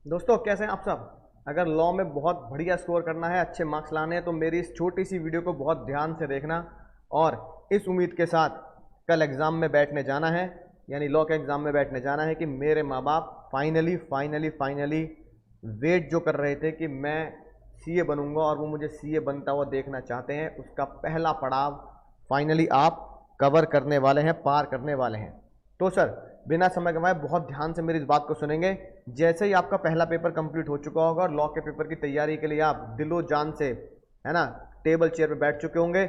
दोस्तों कैसे हैं आप सब। अगर लॉ में बहुत बढ़िया स्कोर करना है, अच्छे मार्क्स लाने हैं, तो मेरी इस छोटी सी वीडियो को बहुत ध्यान से देखना और इस उम्मीद के साथ कल एग्ज़ाम में बैठने जाना है, यानी लॉ के एग्ज़ाम में बैठने जाना है कि मेरे माँ बाप फाइनली फाइनली फाइनली वेट जो कर रहे थे कि मैं सीए बनूंगा और वो मुझे सीए बनता हुआ देखना चाहते हैं, उसका पहला पड़ाव फाइनली आप कवर करने वाले हैं, पार करने वाले हैं। तो सर बिना समय गंवाए बहुत ध्यान से मेरी इस बात को सुनेंगे। जैसे ही आपका पहला पेपर कंप्लीट हो चुका होगा और लॉ के पेपर की तैयारी के लिए आप दिलो जान से, है ना, टेबल चेयर पे बैठ चुके होंगे।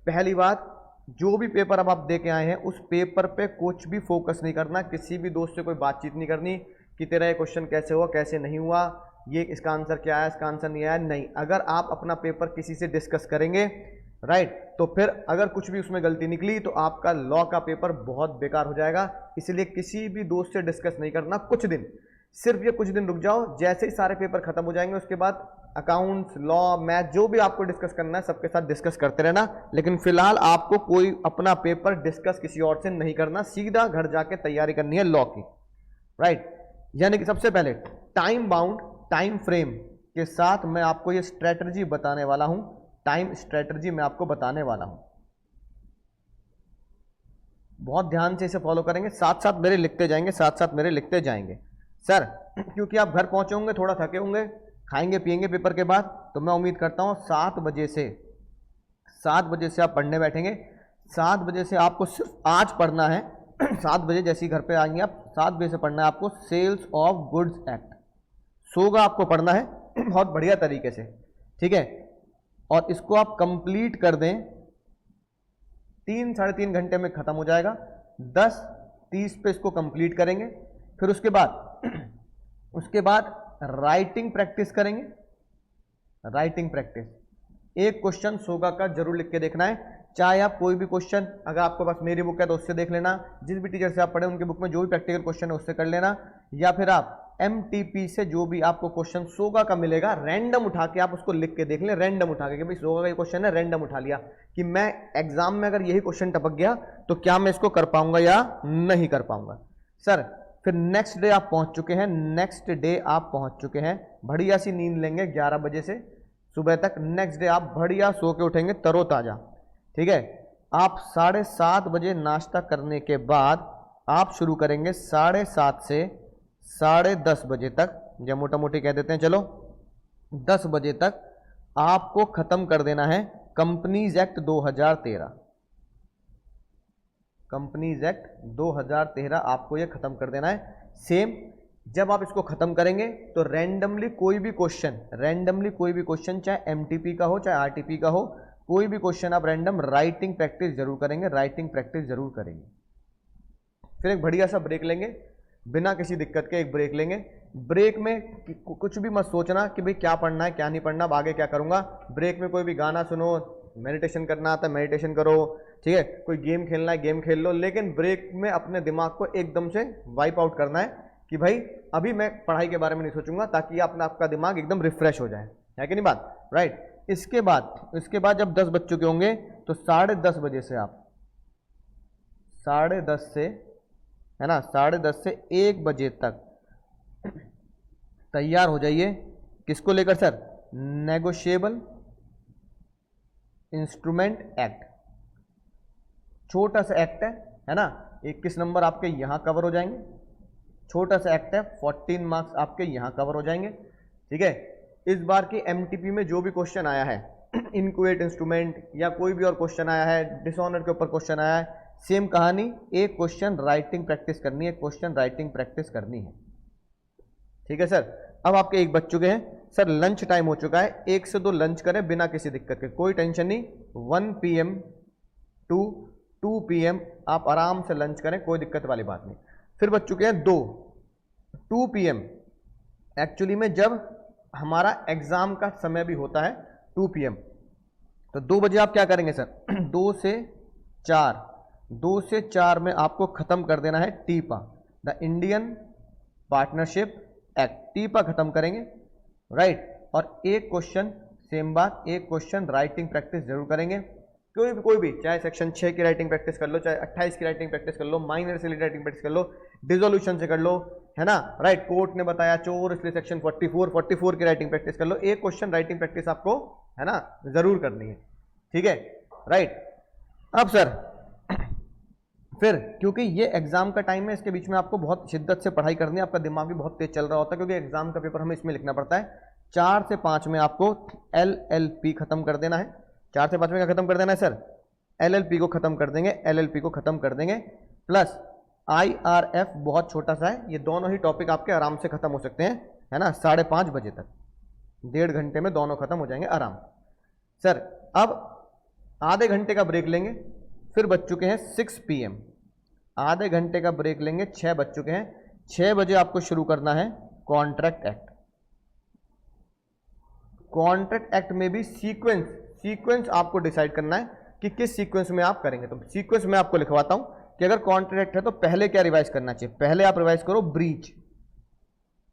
पहली बात, जो भी पेपर अब आप दे के आए हैं उस पेपर पे कुछ भी फोकस नहीं करना, किसी भी दोस्त से कोई बातचीत नहीं करनी कि तेरा ये क्वेश्चन कैसे हुआ, कैसे नहीं हुआ, ये इसका आंसर क्या आया, इसका आंसर नहीं आया। नहीं, अगर आप अपना पेपर किसी से डिस्कस करेंगे, राइट, तो फिर अगर कुछ भी उसमें गलती निकली तो आपका लॉ का पेपर बहुत बेकार हो जाएगा। इसलिए किसी भी दोस्त से डिस्कस नहीं करना कुछ दिन, सिर्फ ये कुछ दिन रुक जाओ। जैसे ही सारे पेपर खत्म हो जाएंगे उसके बाद अकाउंट्स, लॉ, मैथ, जो भी आपको डिस्कस करना है सबके साथ डिस्कस करते रहना। लेकिन फिलहाल आपको कोई अपना पेपर डिस्कस किसी और से नहीं करना, सीधा घर जाके तैयारी करनी है लॉ की, राइट। यानी कि सबसे पहले टाइम बाउंड, टाइम फ्रेम के साथ मैं आपको ये स्ट्रेटजी बताने वाला हूं, टाइम स्ट्रेटजी मैं आपको बताने वाला हूं। बहुत ध्यान से इसे फॉलो करेंगे, साथ साथ मेरे लिखते जाएंगे, साथ साथ मेरे लिखते जाएंगे। सर क्योंकि आप घर पहुंचे होंगे, थोड़ा थके होंगे, खाएंगे पिएंगे पेपर के बाद, तो मैं उम्मीद करता हूं 7 बजे से आप पढ़ने बैठेंगे। 7 बजे से आपको सिर्फ आज पढ़ना है 7 बजे जैसे ही घर पे आएंगे आप, 7 बजे से पढ़ना है आपको सेल्स ऑफ गुड्स एक्ट। सोगा आपको पढ़ना है बहुत बढ़िया तरीके से, ठीक है। और इसको आप कंप्लीट कर दें, 3-3.5 घंटे में खत्म हो जाएगा। 10:30 पे इसको कंप्लीट करेंगे। फिर उसके बाद राइटिंग प्रैक्टिस करेंगे। राइटिंग प्रैक्टिस, एक क्वेश्चन सोगा का जरूर लिख के देखना है। चाहे आप कोई भी क्वेश्चन, अगर आपके पास मेरी बुक है तो उससे देख लेना, जिस भी टीचर से आप पढ़े उनकी बुक में जो भी प्रैक्टिकल क्वेश्चन है उससे कर लेना, या फिर आप एमटीपी से जो भी आपको क्वेश्चन सोगा का मिलेगा रैंडम उठा के आप उसको लिख के देख लें। रैंडम उठा के कि भाई सोगा का ये क्वेश्चन है, रैंडम उठा लिया कि मैं एग्जाम में अगर यही क्वेश्चन टपक गया तो क्या मैं इसको कर पाऊंगा या नहीं कर पाऊंगा। सर फिर नेक्स्ट डे आप पहुंच चुके हैं, नेक्स्ट डे आप पहुंच चुके हैं, बढ़िया सी नींद लेंगे 11 बजे से सुबह तक। नेक्स्ट डे आप बढ़िया सो के उठेंगे तरोताजा, ठीक है। आप 7:30 बजे नाश्ता करने के बाद आप शुरू करेंगे 7:30 से 10:30 बजे तक, या मोटा मोटी कह देते हैं चलो 10 बजे तक आपको खत्म कर देना है कंपनीज एक्ट 2013। कंपनीज एक्ट 2013 आपको ये खत्म कर देना है। सेम जब आप इसको खत्म करेंगे तो रैंडमली कोई भी क्वेश्चन, चाहे एमटीपी का हो चाहे आरटीपी का हो, कोई भी क्वेश्चन आप रैंडम राइटिंग प्रैक्टिस जरूर करेंगे, राइटिंग प्रैक्टिस जरूर करेंगे। फिर एक बढ़िया सा ब्रेक लेंगे, बिना किसी दिक्कत के एक ब्रेक लेंगे। ब्रेक में कुछ भी मत सोचना कि भाई क्या पढ़ना है क्या नहीं पढ़ना, अब आगे क्या करूंगा। ब्रेक में कोई भी गाना सुनो, मेडिटेशन करना आता है मेडिटेशन करो, ठीक है, कोई गेम खेलना है गेम खेल लो, लेकिन ब्रेक में अपने दिमाग को एकदम से वाइप आउट करना है कि भाई अभी मैं पढ़ाई के बारे में नहीं सोचूंगा, ताकि आपका दिमाग एकदम रिफ्रेश हो जाए, है कि नहीं बात, राइट। इसके बाद जब 10 बज चुके होंगे तो 10:30 बजे से आप 10:30 से, है ना, 10:30 से 1 बजे तक तैयार हो जाइए। किसको लेकर सर? नेगोशिएबल इंस्ट्रूमेंट एक्ट, छोटा सा एक्ट है ना। 21 नंबर आपके यहां कवर हो जाएंगे, छोटा सा एक्ट है, 14 मार्क्स आपके यहां कवर हो जाएंगे, ठीक है। इस बार की एमटीपी में जो भी क्वेश्चन आया है इनक्यूएट इंस्ट्रूमेंट या कोई भी और क्वेश्चन आया है, डिसऑनर के ऊपर क्वेश्चन आया है, सेम कहानी, एक क्वेश्चन राइटिंग प्रैक्टिस करनी है, क्वेश्चन राइटिंग प्रैक्टिस करनी है, ठीक है सर। अब आपके 1 बज चुके हैं सर, लंच टाइम हो चुका है, 1 से 2 लंच करें बिना किसी दिक्कत के, कोई टेंशन नहीं। 1 PM टू 2 PM आप आराम से लंच करें, कोई दिक्कत वाली बात नहीं। फिर बज चुके हैं 2 PM, एक्चुअली में जब हमारा एग्जाम का समय भी होता है 2 PM, तो 2 बजे आप क्या करेंगे सर? 2 से 4 में आपको खत्म कर देना है टीपा, द इंडियन पार्टनरशिप एक्ट, टीपा खत्म करेंगे, राइट। और एक क्वेश्चन, सेम बात, एक क्वेश्चन राइटिंग प्रैक्टिस जरूर करेंगे, कोई भी चाहे सेक्शन 6 की राइटिंग प्रैक्टिस कर लो, चाहे 28 की राइटिंग प्रैक्टिस कर लो, माइनर से राइटिंग प्रैक्टिस कर लो, डिसोल्यूशन से कर लो, है ना, राइट। कोर्ट ने बताया चोर, इसलिए सेक्शन 44 की राइटिंग प्रैक्टिस कर लो। एक क्वेश्चन राइटिंग प्रैक्टिस आपको, है ना, जरूर करनी है, ठीक है, राइट। अब सर फिर क्योंकि ये एग्जाम का टाइम है, इसके बीच में आपको बहुत शिद्दत से पढ़ाई करनी है, आपका दिमाग भी बहुत तेज चल रहा होता है, क्योंकि एग्जाम का पेपर हमें इसमें लिखना पड़ता है। 4 से 5 में आपको LLP खत्म कर देना है। 4 से 5 में क्या खत्म कर देना है सर? LLP को खत्म कर देंगे, LLP को खत्म कर देंगे, प्लस IRF बहुत छोटा सा है। ये दोनों ही टॉपिक आपके आराम से खत्म हो सकते हैं, है ना, 5:30 बजे तक, 1.5 घंटे में दोनों खत्म हो जाएंगे आराम। सर अब आधे घंटे का ब्रेक लेंगे, फिर बज चुके हैं 6 PM। आधे घंटे का ब्रेक लेंगे, 6 बज चुके हैं। 6 बजे आपको शुरू करना है कॉन्ट्रैक्ट एक्ट। कॉन्ट्रैक्ट एक्ट में भी सीक्वेंस आपको डिसाइड करना है कि किस सीक्वेंस में आप करेंगे। तो सीक्वेंस में आपको लिखवाता हूं कि अगर कॉन्ट्रैक्ट है तो पहले क्या रिवाइज करना चाहिए। पहले आप रिवाइज करो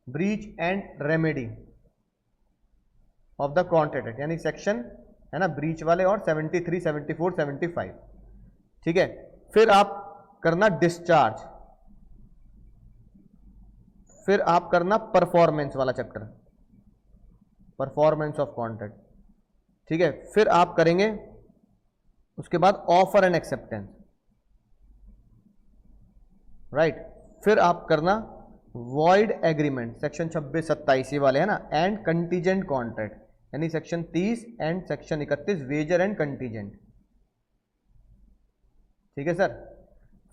breach and remedy of the contract act, यानी सेक्शन, है ना, ब्रीच वाले, और 73, 74, 75, ठीक है। फिर आप करना डिस्चार्ज, फिर आप करना परफॉर्मेंस वाला चैप्टर, परफॉर्मेंस ऑफ कॉन्ट्रैक्ट, ठीक है। फिर आप करेंगे उसके बाद ऑफर एंड एक्सेप्टेंस, राइट। फिर आप करना वॉइड एग्रीमेंट, सेक्शन 26, 27 वाले, है ना, एंड कंटीजेंट कॉन्ट्रैक्ट, यानी section 30 and section 31 wager and contingent, ठीक है सर।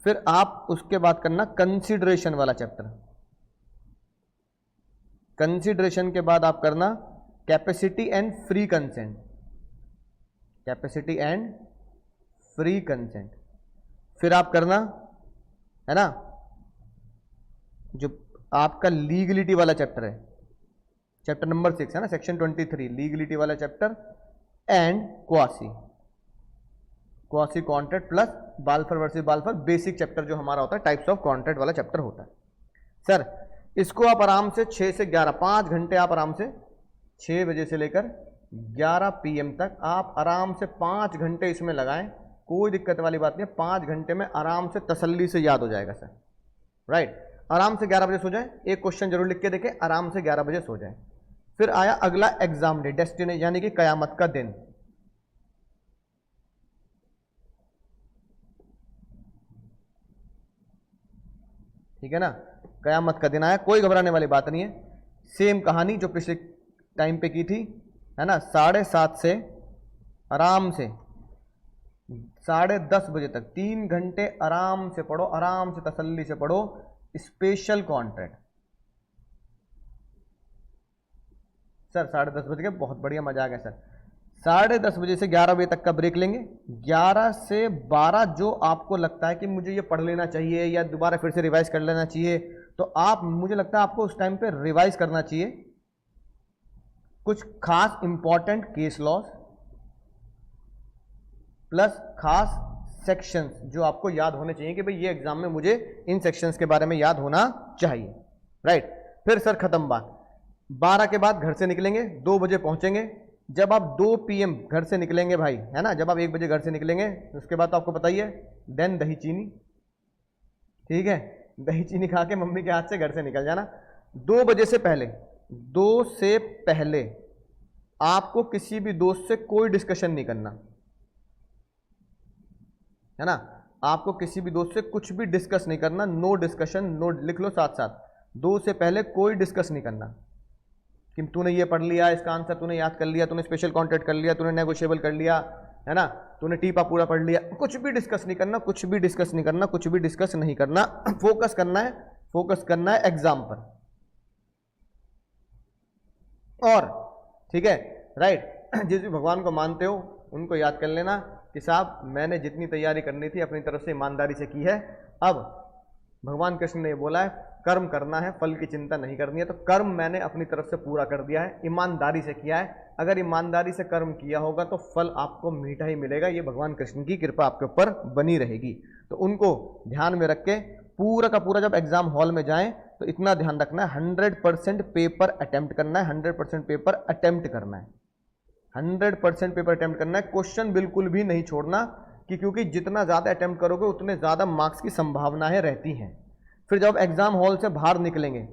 फिर आप उसके बाद करना कंसीडरेशन वाला चैप्टर। कंसीडरेशन के बाद आप करना capacity and free consent, capacity and free consent. फिर आप करना, है ना, जो आपका लीगलिटी वाला चैप्टर है, चैप्टर नंबर 6 है ना, सेक्शन 23, लीगलिटी वाला चैप्टर, and quasi contract plus Balfour versus Balfour, basic chapter जो हमारा होता है, टाइप्स ऑफ कॉन्ट्रैक्ट वाला चैप्टर होता है। सर इसको आप आराम से 6 से 11, 5 घंटे आप आराम से 6 बजे से लेकर 11 PM तक आप आराम से 5 घंटे इसमें लगाएं, कोई दिक्कत वाली बात नहीं है। 5 घंटे में आराम से तसल्ली से याद हो जाएगा सर, राइट। आराम से 11 बजे सो जाए, एक क्वेश्चन जरूर लिख के देखें, आराम से 11 बजे सो जाए। फिर आया अगला एग्जाम डे, डेस्टिनेशन, यानी कि कयामत का दिन। ठीक है ना, कयामत का दिन आया, कोई घबराने वाली बात नहीं है। सेम कहानी जो पिछले टाइम पे की थी, है ना, 7:30 से आराम से 10:30 बजे तक 3 घंटे आराम से पढ़ो, आराम से तसल्ली से पढ़ो स्पेशल कॉन्ट्रैक्ट। सर 10:30 बज गए, बहुत बढ़िया, मजा आ गया सर। 10:30 बजे से 11 बजे तक का ब्रेक लेंगे। 11 से 12 जो आपको लगता है कि मुझे ये पढ़ लेना चाहिए या दोबारा फिर से रिवाइज कर लेना चाहिए, तो आप, मुझे लगता है आपको उस टाइम पे रिवाइज करना चाहिए कुछ खास इंपॉर्टेंट केस लॉस प्लस खास सेक्शंस जो आपको याद होने चाहिए कि भाई ये एग्जाम में मुझे इन सेक्शंस के बारे में याद होना चाहिए, राइट। फिर सर खत्म बात। 12 के बाद घर से निकलेंगे, 2 बजे पहुंचेंगे। जब आप 2 PM घर से निकलेंगे भाई, है ना, जब आप 1 बजे घर से निकलेंगे, उसके बाद तो आपको पता ही है, देन दही चीनी, ठीक है, दही चीनी खा के मम्मी के हाथ से घर से निकल जाना। 2 बजे से पहले, 2 से पहले आपको किसी भी दोस्त से कोई डिस्कशन नहीं करना, है ना, आपको किसी भी दोस्त से कुछ भी डिस्कस नहीं करना, नो डिस्कशन, नो, लिख लो साथ साथ, 2 से पहले कोई डिस्कस नहीं करना कि तूने ये पढ़ लिया, इसका आंसर तूने याद कर लिया, तूने स्पेशल कॉन्ट्रैक्ट कर लिया, तूने नेगोशिएबल कर लिया, है ना, तूने टीपा पूरा पढ़ लिया, कुछ भी डिस्कस नहीं करना, कुछ भी डिस्कस नहीं करना, कुछ भी डिस्कस नहीं करना। फोकस करना है एग्जाम पर, और ठीक है, राइट। जिस भी भगवान को मानते हो उनको याद कर लेना कि साहब मैंने जितनी तैयारी करनी थी अपनी तरफ से ईमानदारी से की है। अब भगवान कृष्ण ने बोला है कर्म करना है, फल की चिंता नहीं करनी है, तो कर्म मैंने अपनी तरफ से पूरा कर दिया है, ईमानदारी से किया है। अगर ईमानदारी से कर्म किया होगा तो फल आपको मीठा ही मिलेगा, ये भगवान कृष्ण की कृपा आपके ऊपर बनी रहेगी। तो उनको ध्यान में रख के पूरा का पूरा जब एग्जाम हॉल में जाएं तो इतना ध्यान रखना है, 100% पेपर अटेम्प्ट करना है, 100% पेपर अटेम्प्ट करना है, 100% पेपर अटेम्प्ट करना है। क्वेश्चन बिल्कुल भी नहीं छोड़ना, कि क्योंकि जितना ज़्यादा अटेम्प्ट करोगे उतने ज़्यादा मार्क्स की संभावनाएं रहती हैं। फिर जब एग्जाम हॉल से बाहर निकलेंगे,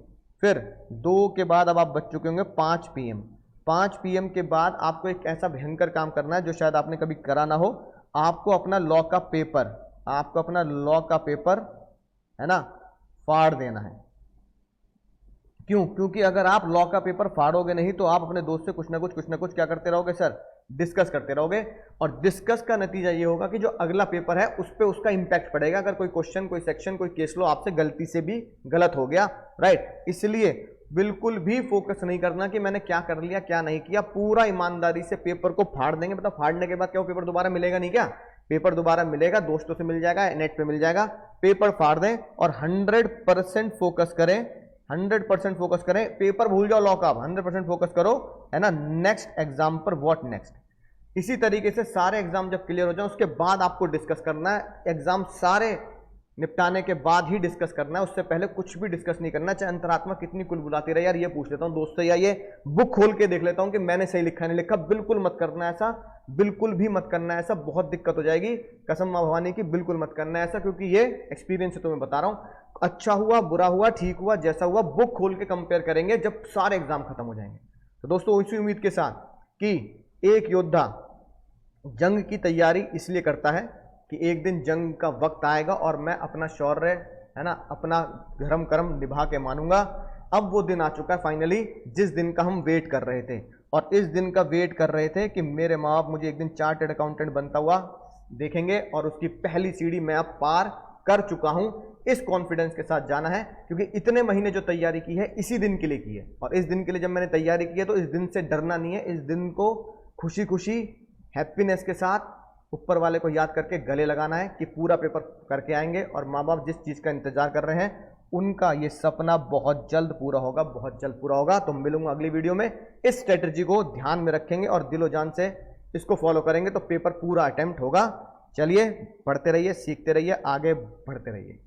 फिर 2 के बाद अब आप बच चुके होंगे 5 PM। 5 PM के बाद आपको एक ऐसा भयंकर काम करना है जो शायद आपने कभी करा ना हो। आपको अपना लॉ का पेपर है ना फाड़ देना है। क्यों? क्योंकि अगर आप लॉ का पेपर फाड़ोगे नहीं तो आप अपने दोस्त से कुछ ना कुछ क्या करते रहोगे सर, डिस्कस करते रहोगे, और डिस्कस का नतीजा ये होगा कि जो अगला पेपर है उस पर उसका इंपैक्ट पड़ेगा। अगर कोई क्वेश्चन, कोई सेक्शन, कोई केस लो आपसे गलती से भी गलत हो गया, राइट। इसलिए बिल्कुल भी फोकस नहीं करना कि मैंने क्या कर लिया क्या नहीं किया, पूरा ईमानदारी से पेपर को फाड़ देंगे। मतलब फाड़ने के बाद क्या वो पेपर दोबारा मिलेगा नहीं? क्या पेपर दोबारा मिलेगा? दोस्तों से मिल जाएगा, नेट पे मिल जाएगा। पेपर फाड़ दें और 100% फोकस करें, 100% फोकस करें। पेपर भूल जाओ लॉ का, 100% फोकस करो, है ना, नेक्स्ट एग्जाम पर। What next? इसी तरीके से सारे एग्जाम जब क्लियर हो जाए उसके बाद आपको डिस्कस करना है। एग्जाम सारे निपटाने के बाद ही डिस्कस करना है, उससे पहले कुछ भी डिस्कस नहीं करना। चाहे अंतरात्मा कितनी कुल बुलाती रहे, यार ये पूछ लेता हूं दोस्त से, या ये बुक खोल के देख लेता हूं कि मैंने सही लिखा नहीं लिखा। बिल्कुल मत करना ऐसा, बिल्कुल भी मत करना ऐसा, बहुत दिक्कत हो जाएगी। कसम मां भवानी की, बिल्कुल मत करना ऐसा, क्योंकि ये एक्सपीरियंस से तुम्हें बता रहा हूं। अच्छा हुआ, बुरा हुआ, ठीक हुआ, जैसा हुआ, बुक खोल के कंपेयर करेंगे जब सारे एग्जाम खत्म हो जाएंगे। तो दोस्तों इसी उम्मीद के साथ कि एक योद्धा जंग की तैयारी इसलिए करता है कि एक दिन जंग का वक्त आएगा और मैं अपना शौर्य, है ना, अपना धर्म कर्म निभा के मानूंगा। अब वो दिन आ चुका है फाइनली, जिस दिन का हम वेट कर रहे थे, और इस दिन का वेट कर रहे थे कि मेरे माँ बाप मुझे एक दिन चार्टर्ड अकाउंटेंट बनता हुआ देखेंगे, और उसकी पहली सीढ़ी मैं अब पार कर चुका हूं। इस कॉन्फिडेंस के साथ जाना है, क्योंकि इतने महीने जो तैयारी की है इसी दिन के लिए की है, और इस दिन के लिए जब मैंने तैयारी की है तो इस दिन से डरना नहीं है। इस दिन को खुशी खुशी, हैप्पीनेस के साथ ऊपर वाले को याद करके गले लगाना है कि पूरा पेपर करके आएंगे, और माँ बाप जिस चीज़ का इंतजार कर रहे हैं उनका ये सपना बहुत जल्द पूरा होगा, बहुत जल्द पूरा होगा। तो मिलूंगा अगली वीडियो में। इस स्ट्रेटजी को ध्यान में रखेंगे और दिलो जान से इसको फॉलो करेंगे तो पेपर पूरा अटेम्प्ट होगा। चलिए, पढ़ते रहिए, सीखते रहिए, आगे बढ़ते रहिए।